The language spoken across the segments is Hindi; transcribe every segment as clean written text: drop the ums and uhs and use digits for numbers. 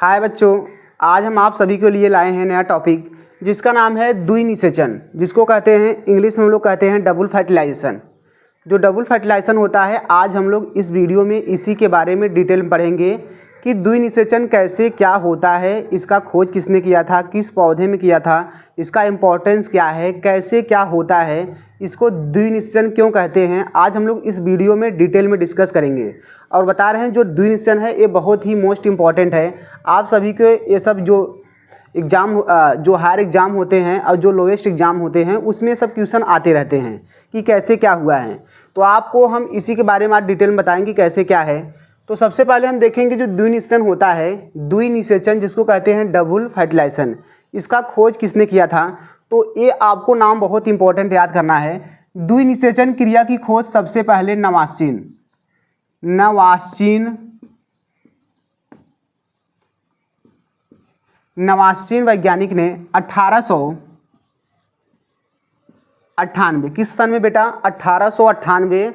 हाय बच्चों, आज हम आप सभी के लिए लाए हैं नया टॉपिक जिसका नाम है द्विनिषेचन, जिसको कहते हैं इंग्लिश में हम लोग कहते हैं डबल फर्टिलाइजेशन। जो डबल फर्टिलाइजेशन होता है, आज हम लोग इस वीडियो में इसी के बारे में डिटेल में पढ़ेंगे कि द्विनिषेचन कैसे क्या होता है, इसका खोज किसने किया था, किस पौधे में किया था, इसका इम्पोर्टेंस क्या है, कैसे क्या होता है, इसको द्विनिषेचन क्यों कहते हैं। आज हम लोग इस वीडियो में डिटेल में डिस्कस करेंगे और बता रहे हैं जो द्विनिषेचन है ये बहुत ही मोस्ट इम्पॉर्टेंट है। आप सभी को ये सब जो एग्ज़ाम जो हायर एग्ज़ाम होते हैं और जो लोएस्ट एग्ज़ाम होते हैं उसमें सब क्वेश्चन आते रहते हैं कि कैसे क्या हुआ है। तो आपको हम इसी के बारे में आज डिटेल में बताएंगे कैसे क्या है। तो सबसे पहले हम देखेंगे जो द्विनिषेचन होता है, द्विनिषेचन जिसको कहते हैं डबल फर्टिलाइजेशन, इसका खोज किसने किया था। तो ये आपको नाम बहुत इंपॉर्टेंट याद करना है। द्विनिषेचन क्रिया की खोज सबसे पहले नवासीन वैज्ञानिक ने 1898 किस सन में बेटा, 1898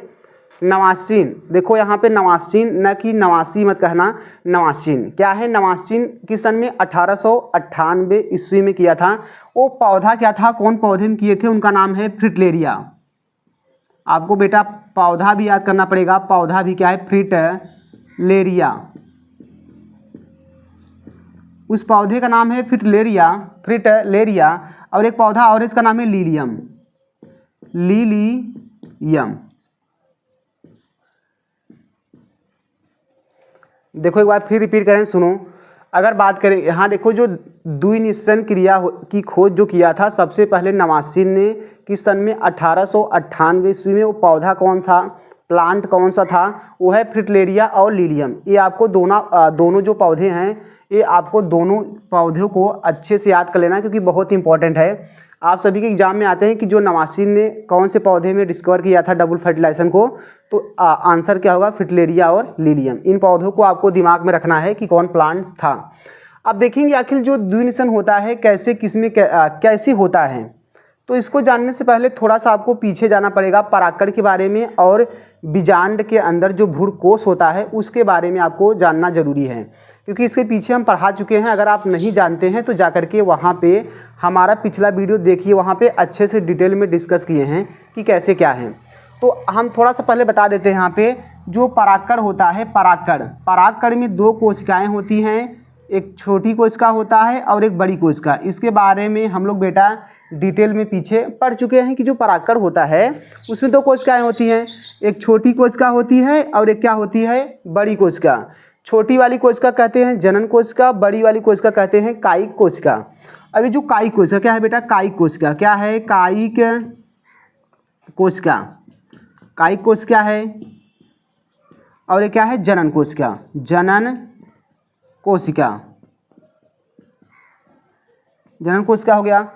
नवासीन। देखो यहाँ पे नवासीन, न कि नवासी मत कहना, नवासीन क्या है, नवासीन किस सन में 1898 ईस्वी में किया था। वो पौधा क्या था, कौन पौधे में किए थे, उनका नाम है फ्रिटलेरिया। आपको बेटा पौधा भी याद करना पड़ेगा, पौधा भी क्या है, फ्रिटलेरिया। उस पौधे का नाम है फ्रिटलेरिया और एक पौधा और इसका नाम है लीलियम। देखो एक बार फिर रिपीट करें, सुनो। अगर बात करें यहाँ, देखो जो द्विनिषेचन क्रिया की खोज जो किया था सबसे पहले नवासीन ने किस सन में, 1898 ईस्वी में। वो पौधा कौन था, प्लांट कौन सा था, वो है फ्रिटलेरिया और लीलियम। ये आपको दोनों जो पौधे हैं, ये आपको दोनों पौधों को अच्छे से याद कर लेना क्योंकि बहुत इंपॉर्टेंट है। आप सभी के एग्जाम में आते हैं कि जो नवासीन ने कौन से पौधे में डिस्कवर किया था डबल फर्टिलाइजेशन को, तो आंसर क्या होगा, फ्रिटलेरिया और लीलियम। इन पौधों को आपको दिमाग में रखना है कि कौन प्लांट था। अब देखेंगे आखिर जो द्विनिषेचन होता है कैसे, किसमें कैसे होता है। तो इसको जानने से पहले थोड़ा सा आपको पीछे जाना पड़ेगा, परागकण के बारे में और बीजांड के अंदर जो भ्रूणकोश होता है उसके बारे में आपको जानना जरूरी है क्योंकि इसके पीछे हम पढ़ा चुके हैं। अगर आप नहीं जानते हैं तो जाकर के वहाँ पे हमारा पिछला वीडियो देखिए, वहाँ पे अच्छे से डिटेल में डिस्कस किए हैं कि कैसे क्या है। तो हम थोड़ा सा पहले बता देते हैं। यहाँ पे जो परागकण होता है, परागकण में दो कोशिकाएँ होती हैं, एक छोटी कोशिका होता है और एक बड़ी कोशिका। इसके बारे में हम लोग बेटा डिटेल में पीछे पढ़ चुके हैं कि जो परागकण होता है उसमें दो कोशिकाएं होती हैं, एक छोटी कोशिका होती है और एक क्या होती है, बड़ी कोशिका। छोटी वाली कोशिका कहते हैं जनन कोशिका, बड़ी वाली कोशिका कहते हैं कायिक कोशिका। अभी जो कायिक कोशिका क्या है बेटा, कायिक कोशिका क्या है, कायिक कोशिका है और ये क्या है, जनन कोशिका। जनन कोशिका हो गया।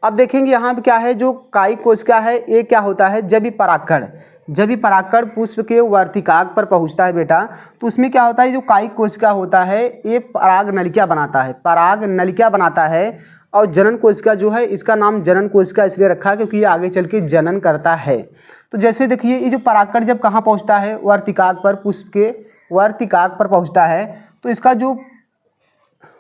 अब देखेंगे यहाँ पे क्या है, जो कायिक कोशिका है ये क्या होता है, जब भी परागकण पुष्प के वर्तिकाग्र पर पहुँचता है बेटा, तो उसमें क्या होता है, जो कायिक कोशिका होता है ये पराग नलिका बनाता है। और जनन कोशिका जो है, इसका नाम जनन कोशिका इसलिए रखा है क्योंकि ये आगे चल के जनन करता है। तो जैसे देखिए ये जो परागकण जब कहाँ पहुँचता है, वर्तिकाग्र पर, पुष्प के वर्तिकाग्र पर पहुँचता है, तो इसका जो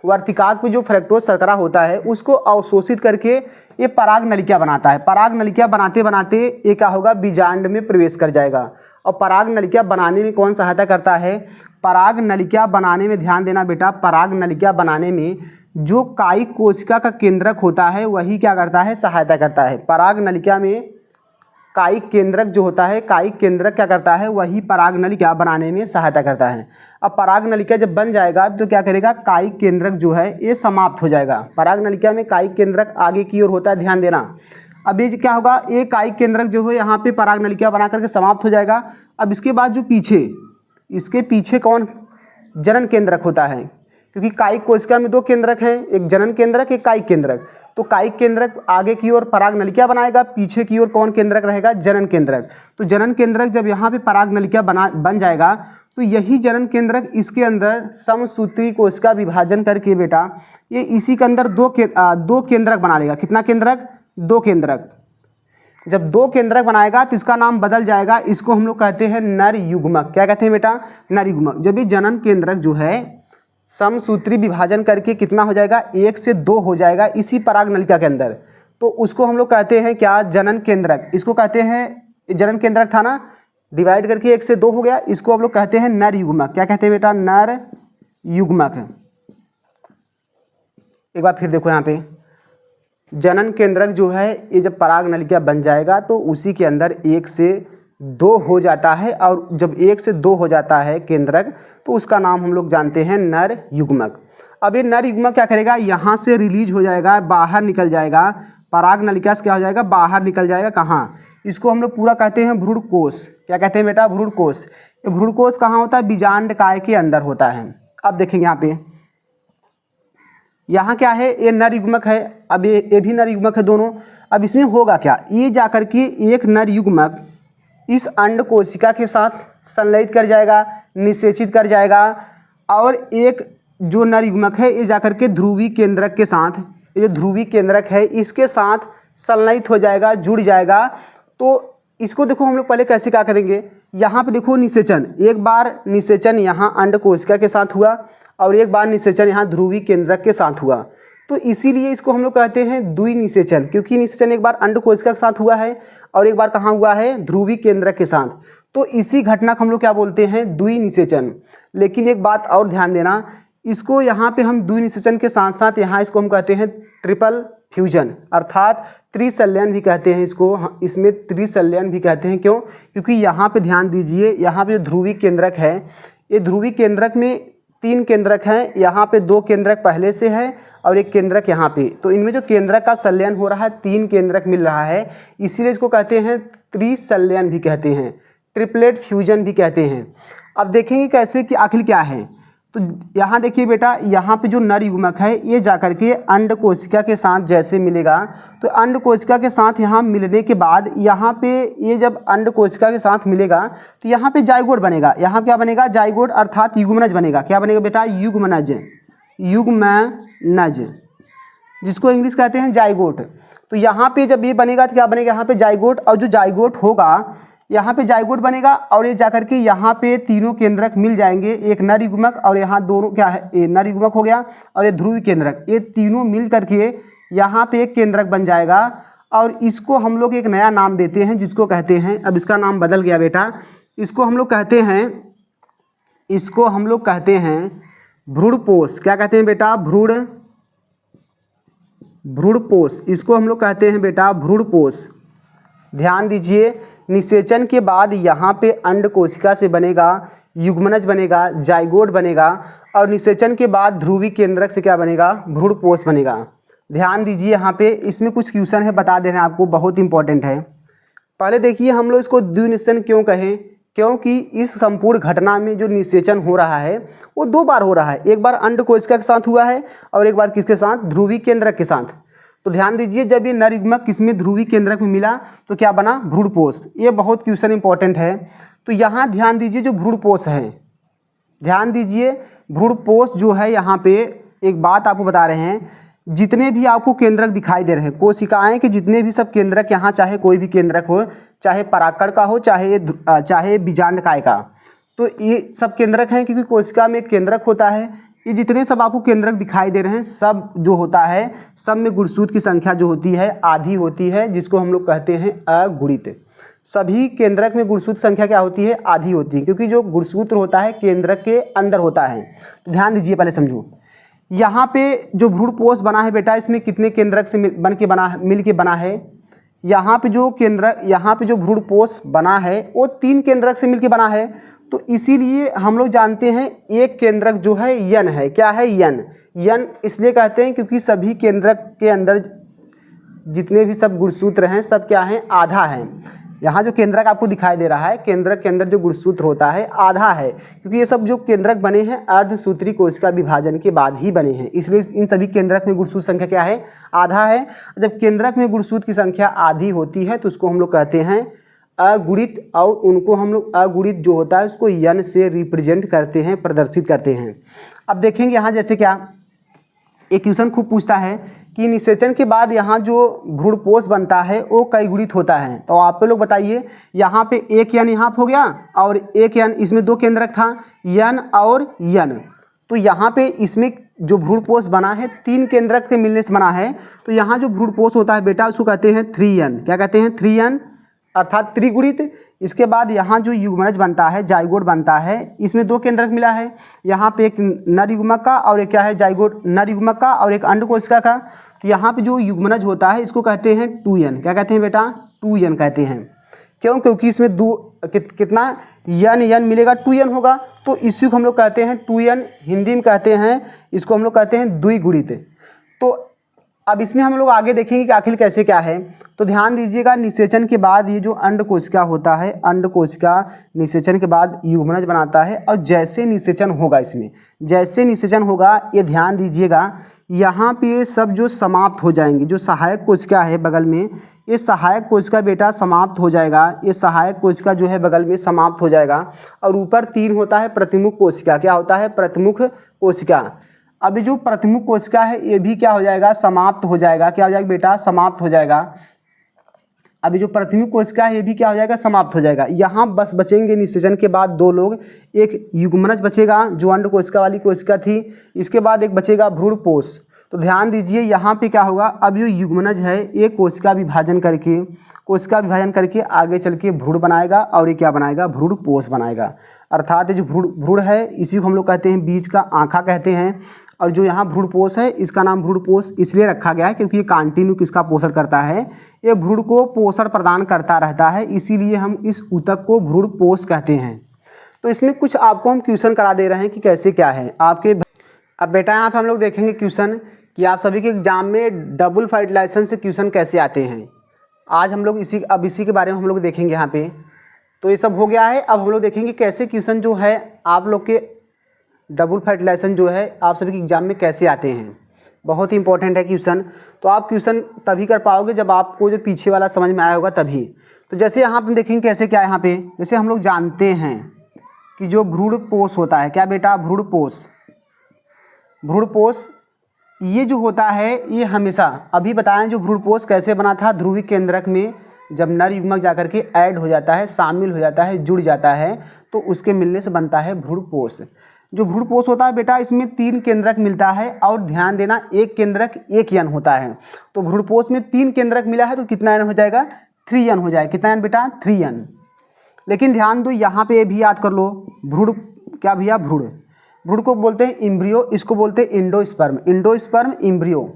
वर्तिकाग्र पे जो फ्रक्टोज शर्करा होता है उसको अवशोषित करके ये पराग नलिका बनाता है। पराग नलिका बनाते बनाते ये क्या होगा, बीजांड में प्रवेश कर जाएगा। और पराग नलिका बनाने में कौन सहायता करता है, पराग नलिका बनाने में ध्यान देना बेटा, पराग नलिका बनाने में जो कायिक कोशिका का केंद्रक होता है वही क्या करता है, सहायता करता है। पराग नलिका में कायिक केंद्रक जो होता है, कायिक केंद्रक क्या करता है, वही पराग नलिका बनाने में सहायता करता है। अब पराग नलिका जब बन जाएगा तो क्या करेगा, कायिक केंद्रक जो है ये समाप्त हो जाएगा। पराग नलिका में कायिक केंद्रक आगे की ओर होता है, ध्यान देना। अब ये क्या होगा, ये कायिक केंद्रक जो है यहाँ पे पराग नलिका बना करके समाप्त हो जाएगा। अब इसके बाद जो इसके पीछे कौन, जनन केंद्रक होता है, क्योंकि कायिक कोशिका में दो केंद्रक हैं, एक जनन केंद्रक, एक कायिक केंद्रक। तो कायिक केंद्रक आगे की ओर पराग नलिका बनाएगा, पीछे की ओर कौन केंद्रक रहेगा, जनन केंद्रक। तो जनन केंद्रक जब यहाँ पे पराग नलिका बन जाएगा तो यही जनन केंद्रक इसके अंदर समसूत्री कोशिका विभाजन करके बेटा ये इसी के अंदर दो केंद्रक बना लेगा। कितना केंद्रक, दो केंद्रक। जब दो केंद्रक बनाएगा तो इसका नाम बदल जाएगा, इसको हम लोग कहते हैं नर युग्मक। क्या कहते हैं बेटा, नर युग्मक। जब ये जनन केंद्रक जो है समसूत्री विभाजन करके कितना हो जाएगा, 1 से 2 हो जाएगा इसी पराग नलिका के अंदर। तो उसको हम लोग कहते हैं क्या, जनन केंद्रक। इसको कहते हैं, जनन केंद्रक था ना, डिवाइड करके 1 से 2 हो गया, इसको हम लोग कहते हैं नर युग्मक। क्या कहते हैं बेटा, नर युग्मक। एक बार फिर देखो यहाँ पे, जनन केंद्रक जो है ये जब पराग नलिका बन जाएगा तो उसी के अंदर 1 से 2 हो जाता है, और जब 1 से 2 हो जाता है केंद्रक तो उसका नाम हम लोग जानते हैं नर युग्मक। अब ये नर युग्मक क्या करेगा, यहाँ से रिलीज हो जाएगा, बाहर निकल जाएगा, पराग नलिका से क्या हो जाएगा, बाहर निकल जाएगा। कहाँ, इसको हम लोग पूरा कहते हैं भ्रूण कोश। क्या कहते हैं बेटा, भ्रूण कोश। ये भ्रूण कोश कहाँ होता है, बीजांडकाय के अंदर होता है। अब देखेंगे यहाँ पे, यहाँ क्या है, ये नर युग्मक है, अब ये भी नर युग्मक है दोनों। अब इसमें होगा क्या, ये जाकर के एक नर युग्मक इस अंड कोशिका के साथ संलयित कर जाएगा, निषेचित कर जाएगा, और एक जो नर युग्मक है ये जाकर के ध्रुवी केंद्रक के साथ, ये जो ध्रुवी केंद्रक है इसके साथ संलयित हो जाएगा, जुड़ जाएगा। तो इसको देखो हम लोग पहले कैसे क्या करेंगे, यहाँ पे देखो निषेचन, एक बार निषेचन यहाँ अंड कोशिका के साथ हुआ और एक बार निषेचन यहाँ ध्रुवी केंद्रक के साथ हुआ। तो इसीलिए इसको हम लोग कहते हैं द्विनिषेचन, क्योंकि निषेचन एक बार अंड कोशिका के साथ हुआ है और एक बार कहाँ हुआ है, ध्रुवी केंद्रक के साथ। तो इसी घटना को हम लोग क्या बोलते हैं, द्विनिषेचन। लेकिन एक बात और ध्यान देना, इसको यहाँ पे हम द्विनिषेचन के साथ साथ यहाँ इसको हम कहते हैं ट्रिपल फ्यूजन, अर्थात त्रिसंलयन भी कहते हैं इसको। इसमें त्रिसंलयन भी कहते हैं, क्यों, क्योंकि यहाँ पे ध्यान दीजिए, यहाँ पे जो ध्रुवी केंद्रक है, ये ध्रुवी केंद्रक में 3 केंद्रक हैं, यहाँ पे 2 केंद्रक पहले से है और एक केंद्रक यहाँ पे। तो इनमें जो केंद्रक का संलयन हो रहा है, 3 केंद्रक मिल रहा है, इसीलिए इसको कहते हैं त्रिसंलयन भी कहते हैं, ट्रिपलेट फ्यूजन भी कहते हैं। अब देखेंगे कैसे कि आखिर क्या है। तो यहाँ देखिए बेटा, यहाँ पे जो नर युग्मक है ये जाकर के अंड कोशिका के साथ जैसे मिलेगा, तो अंड कोशिका के साथ यहाँ मिलने के बाद यहाँ पे ये जब अंड कोशिका के साथ मिलेगा तो यहाँ पे जाइगोट बनेगा। यहाँ क्या बनेगा, जाइगोट, अर्थात युग्मनज बनेगा। क्या बनेगा बेटा, युग्मनज, युग्मनज, जिसको इंग्लिश कहते हैं जाइगोट। तो यहाँ पे जब ये बनेगा तो क्या बनेगा, यहाँ पे जाइगोट, और जो जाइगोट होगा यहाँ पे जाइगोट बनेगा और ये जाकर के यहाँ पे तीनों केंद्रक मिल जाएंगे, एक नर युग्मक और यहाँ दोनों क्या है, ये नर युग्मक हो गया और ये ध्रुवी केंद्रक, ये तीनों मिल करके यहाँ पे एक केंद्रक बन जाएगा। और इसको हम लोग एक नया नाम देते हैं जिसको कहते हैं, अब इसका नाम बदल गया बेटा, इसको हम लोग कहते हैं, इसको हम लोग कहते हैं भ्रूणपोष। क्या कहते हैं बेटा, भ्रूणपोष, इसको हम लोग कहते हैं बेटा भ्रूणपोष। ध्यान दीजिए, निषेचन के बाद यहाँ पे अंड कोशिका से बनेगा, युग्मनज बनेगा, जाइगोट बनेगा, और निषेचन के बाद ध्रुवी केंद्रक से क्या बनेगा, भ्रूणपोष बनेगा। ध्यान दीजिए, यहाँ पे इसमें कुछ क्वेश्चन है, बता दे रहे हैं आपको, बहुत इंपॉर्टेंट है। पहले देखिए हम लोग इसको द्विनिषेचन क्यों कहें, क्योंकि इस संपूर्ण घटना में जो निषेचन हो रहा है वो 2 बार हो रहा है, एक बार अंड कोशिका के साथ हुआ है और एक बार किसके साथ, ध्रुवी केंद्रक के साथ। तो ध्यान दीजिए, जब ये नर युग्मक किसमें, ध्रुवी केंद्रक में मिला तो क्या बना, भ्रूणपोष। ये बहुत क्वेश्चन इंपॉर्टेंट है। तो यहाँ ध्यान दीजिए, जो भ्रूणपोष है, ध्यान दीजिए, भ्रूणपोष जो है, यहाँ पे एक बात आपको बता रहे हैं, जितने भी आपको केंद्रक दिखाई दे रहे हैं, कोशिकाएं के जितने भी सब केंद्रक, यहाँ चाहे कोई भी केंद्रक हो, चाहे परागकण का हो, चाहे बीजांडकाय का, तो ये सब केंद्रक हैं, क्योंकि कोशिका में एक केंद्रक होता है। ये जितने सब आपको केंद्रक दिखाई दे रहे हैं, सब जो होता है, सब में गुणसूत्र की संख्या जो होती है आधी होती है, जिसको हम लोग कहते हैं अगुणित। सभी केंद्रक में गुणसूत्र संख्या क्या होती है, आधी होती है, क्योंकि जो गुणसूत्र होता है केंद्रक के अंदर होता है। तो ध्यान दीजिए, पहले समझो, यहाँ पे जो भ्रूणपोष बना है बेटा, इसमें कितने केंद्रक से मिल के बना है। यहाँ पे जो केंद्रक, यहाँ पे जो भ्रूणपोष बना है वो 3 केंद्रक से मिल के बना है। तो इसीलिए हम लोग जानते हैं एक केंद्रक जो है यन है। क्या है, यन। यन इसलिए कहते हैं क्योंकि सभी केंद्रक के अंदर जितने भी सब गुणसूत्र हैं सब क्या हैं, आधा है। यहाँ जो केंद्रक आपको दिखाई दे रहा है, केंद्रक के अंदर जो गुणसूत्र होता है आधा है, क्योंकि ये सब जो केंद्रक बने हैं अर्धसूत्री कोशिका विभाजन के बाद ही बने हैं, इसलिए इन सभी केंद्रक में गुणसूत्र संख्या क्या है, आधा है। जब केंद्रक में गुणसूत्र की संख्या आधी होती है तो उसको हम लोग कहते हैं अगुणित, और उनको हम लोग अगुणित जो होता है उसको यन से रिप्रेजेंट करते हैं, प्रदर्शित करते हैं। अब देखेंगे यहाँ जैसे क्या, एक क्वेश्चन खूब पूछता है कि निषेचन के बाद यहाँ जो भ्रूणपोष बनता है वो कई गुणित होता है। तो आप लोग बताइए, यहाँ पे एक यन यहाँ हो गया और एक यन, इसमें 2 केंद्रक था, यन और यन। तो यहाँ पे इसमें जो भ्रूणपोष बना है 3 केंद्रक के मिलने से बना है। तो यहाँ जो भ्रूणपोष होता है बेटा उसको कहते हैं 3n। क्या कहते हैं? 3n अर्थात त्रिगुणित। इसके बाद यहाँ जो युग्मनज बनता है, जाइगोट बनता है, इसमें 2 केंद्रक मिला है। यहाँ पे एक नर युग्मक का और एक क्या है, जाइगोट नर युग्मक का और एक अंडकोशिका का। तो यहाँ पे जो युग्मनज होता है इसको कहते हैं 2n। क्या कहते हैं बेटा? 2n कहते हैं। क्यों? क्योंकि इसमें कितना यन मिलेगा, 2n होगा। तो इसी को हम लोग कहते हैं 2n, हिंदी में कहते हैं इसको हम लोग कहते हैं द्विगुणित। तो अब इसमें हम लोग आगे देखेंगे कि आखिर कैसे क्या है। तो ध्यान दीजिएगा, निषेचन के बाद ये जो अंडकोशिका होता है, अंडकोशिका निषेचन के बाद युग्मनज बनाता है। और जैसे निषेचन होगा, इसमें जैसे निषेचन होगा, ये ध्यान दीजिएगा, यहाँ पे सब जो समाप्त हो जाएंगे, जो सहायक कोशिका है बगल में, ये सहायक कोशिका बेटा समाप्त हो जाएगा। ये सहायक कोशिका जो है बगल में समाप्त हो जाएगा। और ऊपर 3 होता है प्रतिमुख कोशिका। क्या होता है? प्रतिमुख कोशिका। अभी जो प्रतिमुख कोशिका है ये भी क्या हो जाएगा? समाप्त हो जाएगा। क्या हो जाएगा बेटा? समाप्त हो जाएगा। अभी जो प्रतिमुख कोशिका है ये भी क्या हो जाएगा? समाप्त हो जाएगा। यहाँ बस बचेंगे निषेचन के बाद 2 लोग, एक युग्मनज बचेगा जो अंड कोशिका वाली कोशिका थी, इसके बाद एक बचेगा भ्रूणपोष। तो ध्यान दीजिए यहाँ पे क्या होगा, अब जो युग्मनज है ये कोशिका विभाजन करके आगे चल के भ्रूण बनाएगा और ये क्या बनाएगा? भ्रूणपोष बनाएगा। अर्थात ये जो भ्रूण है इसी को हम लोग कहते हैं बीज का आँखा कहते हैं। और जो यहाँ भ्रूणपोष है इसका नाम भ्रूणपोष इसलिए रखा गया है क्योंकि ये कंटिन्यू किसका पोषण करता है? ये भ्रूण को पोषण प्रदान करता रहता है, इसीलिए हम इस ऊतक को भ्रूणपोष कहते हैं। तो इसमें कुछ आपको हम क्वेश्चन करा दे रहे हैं कि कैसे क्या है आपके। अब बेटा यहाँ पे हम लोग देखेंगे क्वेश्चन कि आप सभी के एग्जाम में डबल फर्टिलाइजेशन से क्वेश्चन कैसे आते हैं। आज हम लोग इसी के बारे में हम लोग देखेंगे यहाँ पे। तो ये सब हो गया है। अब हम लोग देखेंगे कैसे क्वेश्चन जो है आप लोग के डबल फर्टिलाइजेशन जो है आप सभी के एग्जाम में कैसे आते हैं। बहुत ही इंपॉर्टेंट है क्वेश्चन। तो आप क्वेश्चन तभी कर पाओगे जब आपको जो पीछे वाला समझ में आया होगा तभी। तो जैसे यहाँ पे देखेंगे कैसे क्या है यहाँ पे। जैसे हम लोग जानते हैं कि जो भ्रूणपोष होता है, क्या बेटा? भ्रूणपोष ये जो होता है ये हमेशा अभी बताएं जो भ्रूणपोष कैसे बना था, ध्रुवीय केंद्रक में जब नर युग्मक जाकर के ऐड हो जाता है, शामिल हो जाता है, जुड़ जाता है, तो उसके मिलने से बनता है भ्रूणपोष। जो भ्रूणपोष होता है बेटा इसमें 3 केंद्रक मिलता है और ध्यान देना एक केंद्रक 1 यन होता है। तो भ्रूणपोष में 3 केंद्रक मिला है तो कितना यन हो जाएगा? 3 यन हो जाएगा। कितना यन बेटा? 3 यन। लेकिन ध्यान दो यहाँ पे भी याद कर लो, भ्रूण क्या भैया? भ्रूण को बोलते हैं इम्ब्रियो, इसको बोलते हैं इंडोस्पर्म इम्ब्रियो।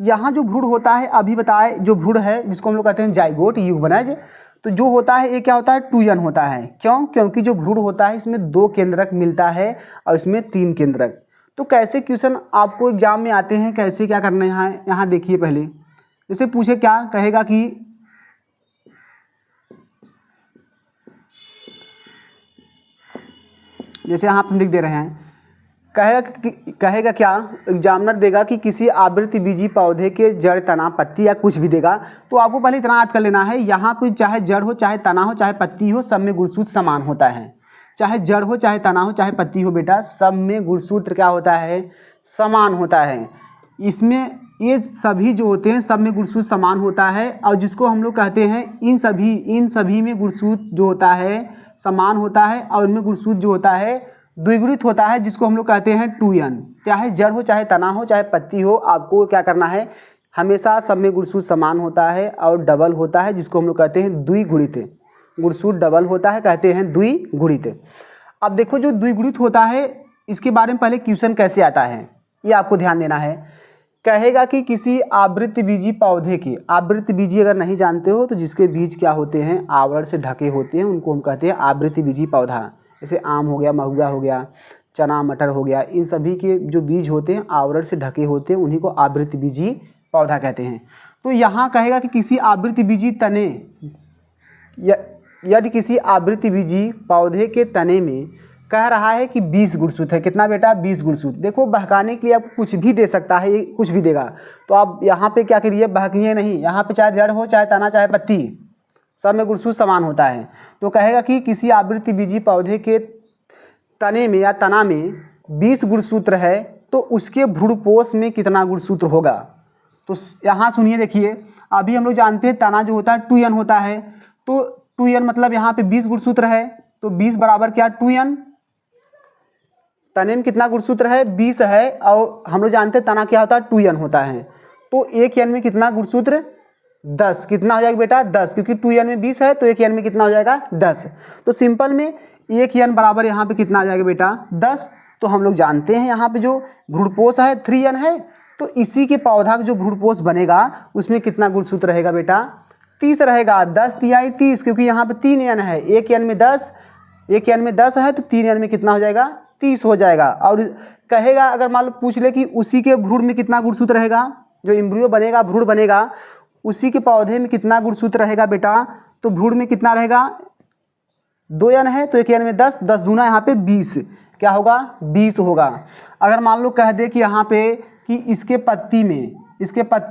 यहाँ जो भ्रूण होता है अभी बताए, जो भ्रूण है जिसको हम लोग कहते हैं जाइगोट युग्मनज, तो जो होता है ये क्या होता है? 2 यन होता है। क्यों? क्योंकि जो भ्रूण होता है इसमें 2 केंद्रक मिलता है और इसमें 3 केंद्रक। तो कैसे क्वेश्चन आपको एग्जाम में आते हैं, कैसे क्या करना है यहाँ देखिए। पहले जैसे पूछे क्या कहेगा कि जैसे यहाँ हम लिख दे रहे हैं, कहेगा क्या एग्जामिनर देगा कि किसी आवृत्ति बीजी पौधे के जड़, तना, पत्ती या कुछ भी देगा। तो आपको पहले इतना याद कर लेना है, यहाँ पे चाहे जड़ हो, चाहे तना हो, चाहे पत्ती हो, सब में गुणसूत्र समान होता है। चाहे जड़ हो, चाहे तना हो, चाहे पत्ती हो बेटा, सब में गुणसूत्र क्या होता है? समान होता है। इसमें ये सभी जो होते हैं सब में गुणसूत्र समान होता है। और जिसको हम लोग कहते हैं इन सभी में गुणसूत्र जो होता है समान होता है और इनमें गुणसूत्र जो होता है द्विगुणित होता है, जिसको हम लोग कहते हैं 2 यन। चाहे जड़ हो, चाहे तना हो, चाहे पत्ती हो, आपको क्या करना है? हमेशा सब में गुणसूत्र समान होता है और डबल होता है, जिसको हम लोग कहते हैं द्विगुणित। गुणसूत्र डबल होता है, कहते हैं द्विगुणित। अब देखो जो द्विगुणित होता है इसके बारे में पहले क्वेश्चन कैसे आता है ये आपको ध्यान देना है। कहेगा कि किसी आवृत्ति बीजी पौधे के, आवृत्ति बीजी अगर नहीं जानते हो तो जिसके बीज क्या होते हैं? आवरण से ढके होते हैं, उनको हम कहते हैं आवृत्ति बीजी पौधा। जैसे आम हो गया, महुआ हो गया, चना मटर हो गया, इन सभी के जो बीज होते हैं आवरण से ढके होते हैं, उन्हीं को आवृत्ति बीजी पौधा कहते हैं। तो यहाँ कहेगा कि किसी आवृत्ति बीजी तने, यदि किसी आवृत्ति बीजी पौधे के तने में कह रहा है कि 20 गुणसूत्र है। कितना बेटा? 20 गुणसूत्र। देखो बहकाने के लिए आपको कुछ भी दे सकता है, ये कुछ भी देगा। तो आप यहाँ पे क्या करिए, बहकिए नहीं। यहाँ पे चाहे जड़ हो, चाहे तना, चाहे पत्ती, सब में गुणसूत्र समान होता है। तो कहेगा कि किसी आवृत्ति बीजी पौधे के तने में या तना में 20 गुणसूत्र है तो उसके भ्रूणपोष में कितना गुणसूत्र होगा? तो यहाँ सुनिए, देखिए अभी हम लोग जानते हैं तना जो होता है 2 यन होता है। तो 2 यन मतलब यहाँ पे 20 गुणसूत्र है, तो 20 बराबर क्या? 2 यन। तने में कितना गुणसूत्र है 20 है, और हम लोग जानते हैं तना क्या होता है 2n होता है, तो 1n में कितना गुणसूत्र 10, कितना हो जाएगा बेटा 10, क्योंकि 2n में 20 है तो 1n में कितना हो जाएगा 10। तो सिंपल में 1n बराबर यहाँ पे कितना आ जाएगा बेटा 10। तो हम लोग जानते हैं यहाँ पे जो भ्रूणपोष है 3n है, तो इसी के पौधा का जो भ्रूणपोष बनेगा उसमें कितना गुणसूत्र रहेगा बेटा 30 रहेगा। 10 तिहाई 30, क्योंकि यहाँ पे 3n है, 1n में 10, 1n में 10 है तो 3n में कितना हो जाएगा 30 हो जाएगा। और कहेगा अगर मान लो पूछ ले कि उसी के भ्रूण में कितना गुणसूत्र रहेगा, जो एम्ब्रियो बनेगा भ्रूण बनेगा उसी के पौधे में कितना गुणसूत्र रहेगा बेटा, तो भ्रूण में कितना रहेगा 2n है तो 1n में 10, 10 दूना यहाँ पे 20, क्या होगा 20 होगा। अगर मान लो कह दे कि यहाँ पे कि इसके पत्ती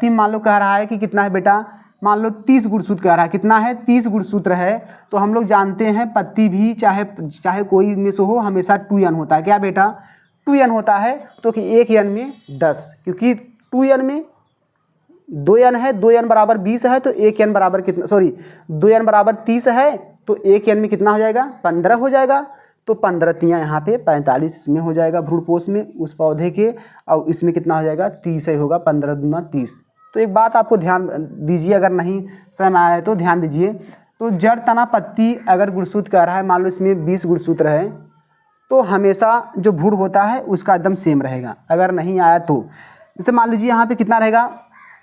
में मान लो कह रहा है कि कितना है बेटा, मान लो 30 गुणसूत्र कह रहा है, कितना है 30 गुणसूत्र है, तो हम लोग जानते हैं पत्ती भी चाहे कोई में से हो हमेशा 2n होता है, क्या बेटा 2n होता है। तो कि 1n में 10, क्योंकि 2n में 2n है, 2n बराबर 20 है तो 1n बराबर कितना 2n बराबर 30 है तो 1n में कितना हो जाएगा 15 हो जाएगा। तो 15 तियाँ यहाँ पे 45 इसमें हो जाएगा भ्रूणपोष में उस पौधे के, और इसमें कितना हो जाएगा 30 ही होगा, 15 दूना 30। तो एक बात आपको ध्यान दीजिए, अगर नहीं समझ में आया तो ध्यान दीजिए। तो जड़ तना पत्ती अगर गुणसूत्र कह रहा है, मान लो इसमें 20 गुणसूत्र है, तो हमेशा जो भ्रूण होता है उसका एकदम सेम रहेगा। अगर नहीं आया तो जैसे मान लीजिए यहाँ पे कितना रहेगा,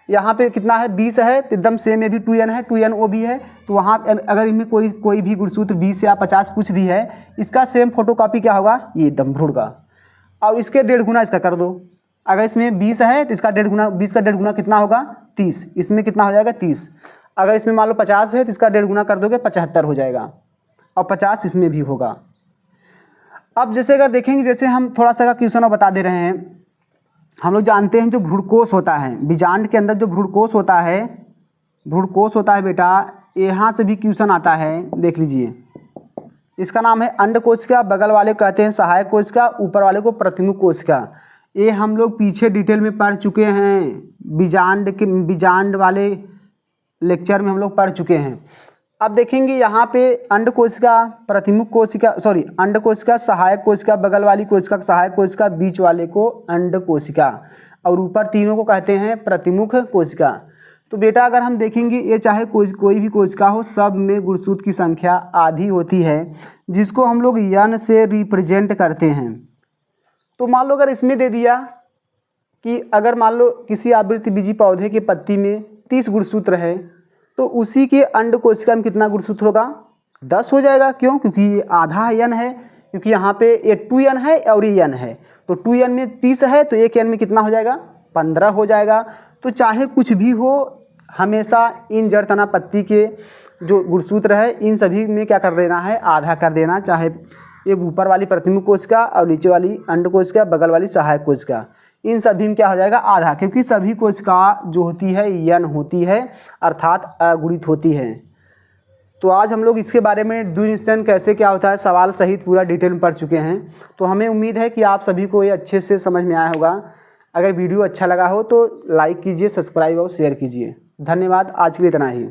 यहाँ पे कितना है 20 है तो एकदम सेम में भी 2n है, 2n वो भी है, तो वहाँ अगर इनमें कोई भी गुणसूत्र 20 या 50 कुछ भी है, इसका सेम फोटोकॉपी क्या होगा ये एकदम भ्रूण का, और इसके 1.5 गुना इसका कर दो। अगर इसमें 20 है तो इसका 1.5 गुना, 20 का 1.5 गुना कितना होगा 30, इसमें कितना हो जाएगा 30। अगर इसमें मान लो 50 है तो इसका 1.5 गुना कर दोगे 75 हो जाएगा, और 50 इसमें भी होगा। अब जैसे अगर देखेंगे, जैसे हम थोड़ा सा क्वेश्चन और बता दे रहे हैं, हम लोग जानते हैं जो भ्रूणकोष होता है, बीजांड के अंदर जो भ्रूणकोष होता है बेटा, यहाँ से भी क्वेश्चन आता है, देख लीजिए। इसका नाम है अंडकोशिका, बगल वाले को कहते हैं सहायक कोशिका, ऊपर वाले को प्रतिमुख कोशिका। ये हम लोग पीछे डिटेल में पढ़ चुके हैं, बीजांड वाले लेक्चर में हम लोग पढ़ चुके हैं। अब देखेंगे यहाँ पे अंडकोशिका, प्रतिमुख कोशिका, अंडकोशिका, सहायक कोशिका, बगल वाली कोशिका सहायक कोशिका, बीच वाले को अंडकोशिका, और ऊपर तीनों को कहते हैं प्रतिमुख कोशिका। तो बेटा अगर हम देखेंगे, ये चाहे कोई भी कोशिका हो, सब में गुणसूत्र की संख्या आधी होती है, जिसको हम लोग n से रिप्रेजेंट करते हैं। तो मान लो अगर इसमें दे दिया कि अगर मान लो किसी आवृतबीजी पौधे के पत्ती में 30 गुणसूत्र है, तो उसी के अंडकोशिका में कितना गुणसूत्र होगा 10 हो जाएगा। क्यों? क्योंकि ये आधा n है, क्योंकि यहाँ पे ये 2n है और ये n है, तो 2n में 30 है तो 1n में कितना हो जाएगा 15 हो जाएगा। तो चाहे कुछ भी हो, हमेशा इन जड़ तना पत्ती के जो गुणसूत्र है इन सभी में क्या कर देना है, आधा कर देना। चाहे ये ऊपर वाली प्रतिमुख कोशिका और नीचे वाली अंडकोशिका, बगल वाली सहायक कोशिका, इन सभी में क्या हो जाएगा आधा, क्योंकि सभी कोशिका जो होती है n होती है, अर्थात अगुणित होती है। तो आज हम लोग इसके बारे में द्विनिश्चयन कैसे क्या होता है सवाल सहित पूरा डिटेल में पढ़ चुके हैं। तो हमें उम्मीद है कि आप सभी को ये अच्छे से समझ में आया होगा। अगर वीडियो अच्छा लगा हो तो लाइक कीजिए, सब्सक्राइब और शेयर कीजिए। धन्यवाद, आज के लिए इतना ही।